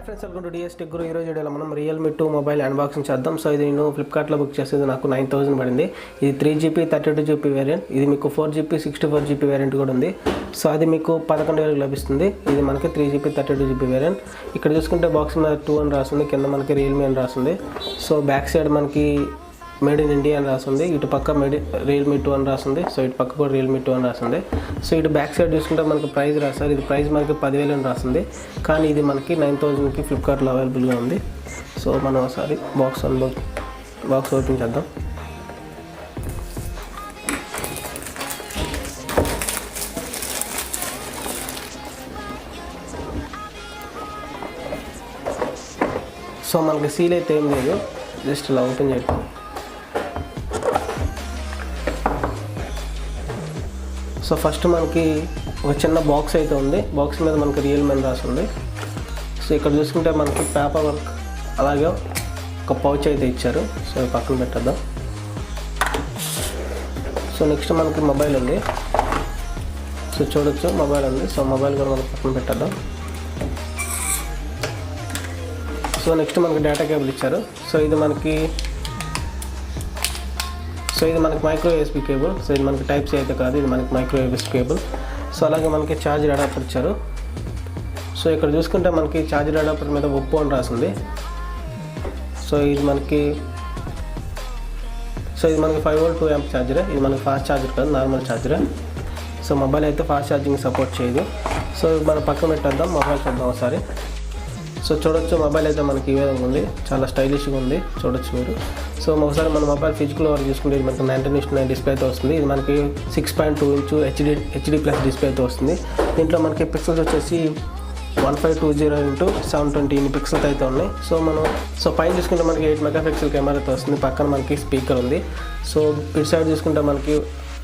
Friends welcome to DS tech guru. ఈ రోజు వీడియోలో మనం Realme 2 మొబైల్ అన్బాక్సింగ్ చేద్దాం. సో ఇది నేను ఫ్లిప్కార్ట్లో బుక్ చేసేది నాకు 9000 పడింది. ఇది 3GB 32GB వేరియంట్. ఇది మీకు 4GB 64GB వేరియంట్ కూడా ఉంది. సో అది మీకు 11,000 లభిస్తుంది. ఇది మనకి 3GB 32GB వేరియంట్. ఇక్కడ చూసుకుంటే బాక్స్ మీద 2 అని రాస్తుంది, కింద మనకి Realme అని రాస్తుంది. సో బ్యాక్ సైడ్ మనకి మేడ్ ఇన్ ఇండియా అని రాస్తుంది, ఇటు పక్క Realme 2 అని రాస్తుంది. సో ఇటు పక్క కూడా Realme 2 అని రాస్తుంది. సో ఇటు బ్యాక్ సైడ్ చూసుకుంటే మనకి ప్రైస్ రాస్తారు. ఇది ప్రైస్ మనకి 10,000 అని రాస్తుంది, కానీ ఇది మనకి 9000కి ఫ్లిప్కార్ట్లో అవైలబుల్గా ఉంది. సో మనం ఒకసారి బాక్స్ ఓపెన్ చేద్దాం. సో మనకి సీల్ అయితే ఏం లేదు, జస్ట్ ఇలా ఓపెన్ చేద్దాం. సో ఫస్ట్ మనకి ఒక చిన్న బాక్స్ అయితే ఉంది. బాక్స్ మీద మనకి Realme అని రాస్తుంది. సో ఇక్కడ చూసుకుంటే మనకి పేపర్ వర్క్, అలాగే ఒక పౌచ్ అయితే ఇచ్చారు. సో పక్కన పెట్టేద్దాం. సో నెక్స్ట్ మనకి మొబైల్ ఉంది. సో చూడొచ్చు మొబైల్ ఉంది. సో మొబైల్ కూడా మనం పక్కన పెట్టేద్దాం. సో నెక్స్ట్ మనకి డేటా కేబుల్ ఇచ్చారు. సో ఇది మనకి మైక్రో USB కేబుల్. సో ఇది మనకి టైప్ సి అయితే కాదు, ఇది మనకి మైక్రో USB కేబుల్. సో అలాగే మనకి ఛార్జర్ అడాప్టర్ ఇచ్చారు. సో ఇక్కడ చూసుకుంటే మనకి ఛార్జర్ అడాప్టర్ మీద ఒప్పో అని రాసింది. సో ఇది మనకి 5V 2A ఛార్జరే. ఇది మనకి ఫాస్ట్ ఛార్జర్ కాదు, నార్మల్ ఛార్జరే. సో మొబైల్ అయితే ఫాస్ట్ ఛార్జింగ్ సపోర్ట్ చేయదు. సో మనం పక్కన పెట్టేద్దాం, మొబైల్ చూద్దాం ఒకసారి. సో చూడొచ్చు మొబైల్ అయితే మనకి ఈ విధంగా ఉంది, చాలా స్టైలిష్గా ఉంది, చూడొచ్చు మీరు. సో ఒకసారి మన మొబైల్ ఫిజికల్ ఓవర్ చూసుకుంటే ఇది మనకి 19:9 డిస్ప్లే అయితే వస్తుంది. ఇది మనకి 6.2 ఇంచ్ హెచ్డి ప్లస్ డిస్ప్లే అయితే వస్తుంది. దీంట్లో మనకి పిక్సెల్స్ వచ్చేసి 1520x720 ఇన్ని పిక్సెల్స్ అయితే ఉన్నాయి. సో పైన చూసుకుంటే మనకి 8 మెగాపిక్సెల్ కెమెరా అయితే వస్తుంది. పక్కన మనకి స్పీకర్ ఉంది. సో ఇటు సైడ్ చూసుకుంటే మనకి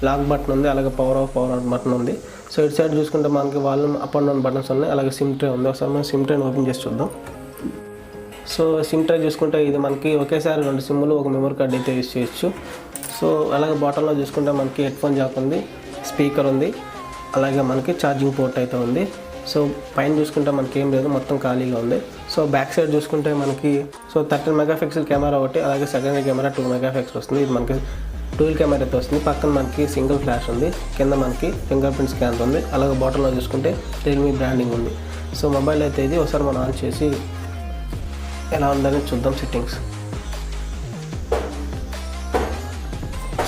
లాక్ బటన్ ఉంది, అలాగే పవర్ ఆన్ బటన్ ఉంది. సో ఇటు సైడ్ చూసుకుంటే మనకి volume up and down buttons ఉన్నాయి, అలాగే సిమ్ ట్రే ఉంది. ఒకసారి మనం సిమ్ ట్రేని ఓపెన్ చేసి చూద్దాం. సో సిమ్ ట్రే చూసుకుంటే ఇది మనకి ఒకేసారి 2 సిమ్లు, ఒక మెమరీ కార్డ్ అయితే యూజ్ చేయొచ్చు. సో అలాగే బాటంలో చూసుకుంటే మనకి హెడ్ఫోన్ జాక్ ఉంది, స్పీకర్ ఉంది, అలాగే మనకి ఛార్జింగ్ పోర్ట్ అయితే ఉంది. సో పైన చూసుకుంటే మనకి ఏం లేదు, మొత్తం ఖాళీగా ఉంది. సో బ్యాక్ సైడ్ చూసుకుంటే మనకి 13 మెగాపిక్సెల్ కెమెరా ఒకటి, అలాగే సెకండరీ కెమెరా 2 మెగాపిక్సెల్ వస్తుంది. ఇది మనకి డ్యూయల్ కెమెరా అయితే వస్తుంది. పక్కన మనకి సింగిల్ ఫ్లాష్ ఉంది, కింద మనకి ఫింగర్ ప్రింట్ స్కానర్ ఉంది, అలాగే బాటంలో చూసుకుంటే Realme బ్రాండింగ్ ఉంది. సో మొబైల్ అయితే ఇది ఒకసారి మనం ఆన్ చేసి ఎలా ఉందని చూద్దాం సెట్టింగ్స్.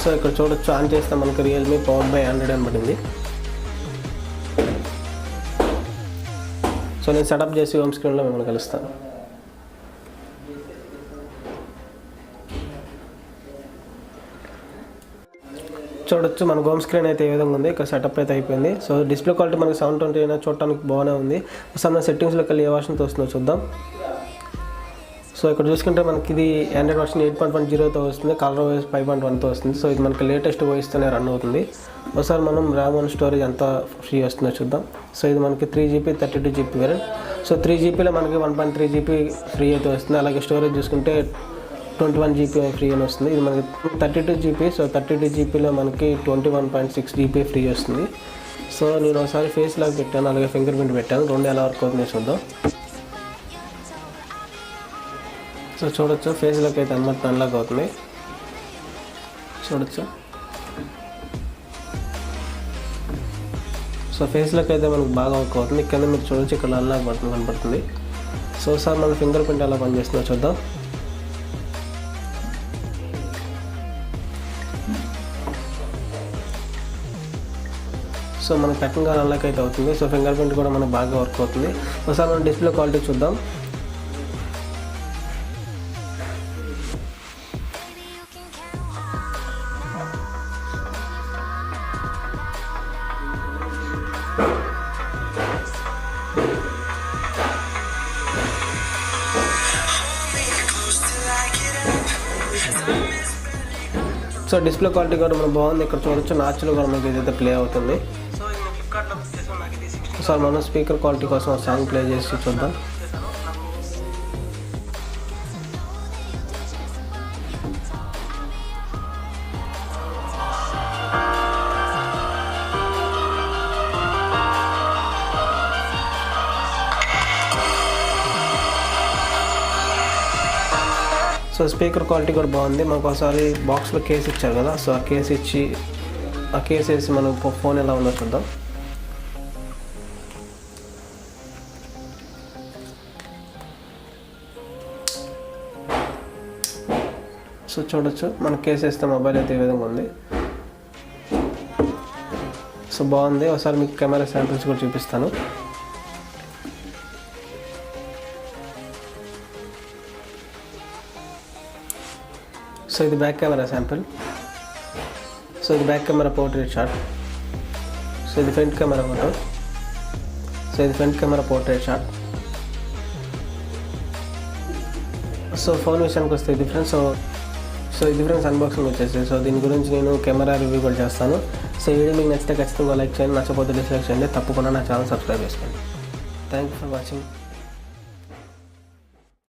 సో ఇక్కడ చూడొచ్చు, ఆన్ చేస్తే మనకి Realme పవర్డ్ బై Android అని పడింది. సో నేను సెటప్ చేసి హోమ్ స్క్రీన్లో మిమ్మల్ని కలుస్తాను. చూడొచ్చు మన హోమ్ స్క్రీన్ అయితే ఏ విధంగా ఉంది. ఇక్కడ సెటప్ అయితే అయిపోయింది. సో డిస్ప్లే క్వాలిటీ మనకి 720 అయినా చూడటానికి బాగానే ఉంది. ఒకసారి మన సెట్టింగ్స్లోకి వెళ్ళి ఏ వర్షన్తో వస్తుందో చూద్దాం. సో ఇక్కడ చూసుకుంటే మనకి ఇది ఆండ్రాయిడ్ వర్షన్ 8.10తో వస్తుంది, కలర్ వాయిస్ 5.1తో వస్తుంది. సో ఇది మనకి లేటెస్ట్ వాయిస్తోనే రన్ అవుతుంది. ఒకసారి మనం ర్యామ్ అండ్ స్టోరేజ్ ఎంత ఫ్రీ వస్తుందో చూద్దాం. సో ఇది మనకి 3GB 32GB వేరియంట్. సో 3GBలో మనకి 1.3GB ఫ్రీ అయితే వస్తుంది. అలాగే స్టోరేజ్ చూసుకుంటే 21GB ఫ్రీ అని వస్తుంది. ఇది మనకి 32GB. సో 32GBలో మనకి 21.6GB ఫ్రీ వస్తుంది. సో నేను ఒకసారి ఫేస్ లాక్ పెట్టాను, అలాగే ఫింగర్ ప్రింట్ పెట్టాను, రెండు ఎలా వర్క్ అవుతుంది చూద్దాం. సో చూడొచ్చు ఫేస్ లాక్ అయితే అన్నమాట అన్లాక్ అవుతుంది, చూడొచ్చు. సో ఫేస్ లాక్ అయితే మనకు బాగా వర్క్ అవుతుంది. కింద మీరు చూడొచ్చు, ఇక్కడ అన్లాక్ బటన్ కనపడుతుంది. సో సార్ మన ఫింగర్ ప్రింట్ ఎలా పనిచేస్తుందో చూద్దాం. సో మనకి టక్గా అన్లాక్ అయితే అవుతుంది. సో ఫింగర్ ప్రింట్ కూడా మనకు బాగా వర్క్ అవుతుంది. ఒకసారి మనం డిస్ప్లే క్వాలిటీ చూద్దాం. సో డిస్ప్లే క్వాలిటీ కూడా మనకు బాగుంది. ఇక్కడ చూడొచ్చు నాచులు కూడా మనకి ఏదైతే ప్లే అవుతుంది. సో మనం స్పీకర్ క్వాలిటీ కోసం సాంగ్ ప్లే చేసి చూద్దాం. సో స్పీకర్ క్వాలిటీ కూడా బాగుంది. మనకు ఒకసారి బాక్స్లో కేస్ ఇచ్చారు కదా, సో ఆ కేస్ ఇచ్చి ఆ కేస్ వేసి మనం ఫోన్ ఎలా ఉందో చూద్దాం. సో చూడొచ్చు మన కేస్ వేస్తే మొబైల్ అయితే ఈ విధంగా ఉంది. సో బాగుంది. ఒకసారి మీకు కెమెరా శాంపిల్స్ కూడా చూపిస్తాను. సో ఇది బ్యాక్ కెమెరా శాంపిల్. సో ఇది back camera portrait shot. So ఇది ఫ్రంట్ కెమెరా ఫోటో. సో ఇది front camera portrait shot. So phone విషయానికి వస్తే ఇది ఫ్రెండ్స్. సో ఇది ఫ్రెండ్స్ అన్బాక్సింగ్ వచ్చేసి. సో దీని గురించి నేను కెమెరా రివ్యూ కూడా చేస్తాను. సో ఈ వీడియో మీకు నచ్చితే ఖచ్చితంగా లైక్ చేయండి, నచ్చకపోతే డిస్లైక్ చేయండి. తప్పకుండా నా ఛానల్ సబ్స్క్రైబ్ చేసుకోండి. Thank you for watching.